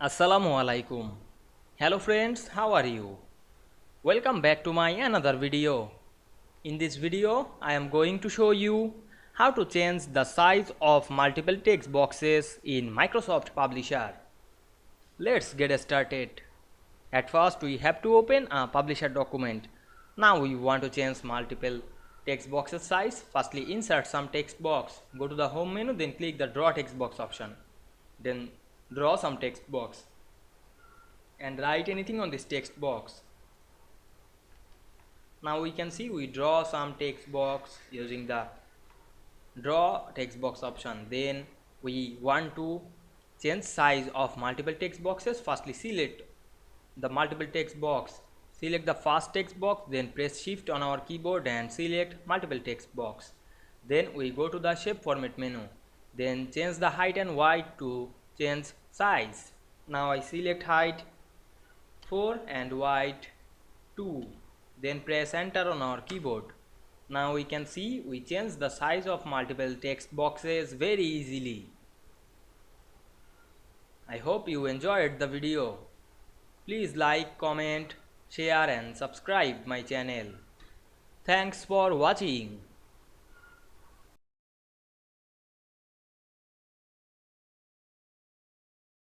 Assalamu Walaikum. Hello friends, how are you? Welcome back to my another video. In this video, I am going to show you how to change the size of multiple text boxes in Microsoft Publisher. Let's get started. At first, we have to open a Publisher document. Now we want to change multiple text boxes size. Firstly, insert some text box. Go to the home menu, then click the draw text box option. Then draw some text box and write anything on this text box. Now we can see we draw some text box using the draw text box option. Then we want to change size of multiple text boxes. Firstly, select the multiple text box. Select the first text box, then press shift on our keyboard and select multiple text box. Then we go to the shape format menu. Then change the height and width to change size. Now I select height 4 and width 2. Then press enter on our keyboard. Now we can see we change the size of multiple text boxes very easily. I hope you enjoyed the video. Please like, comment, share and subscribe my channel. Thanks for watching.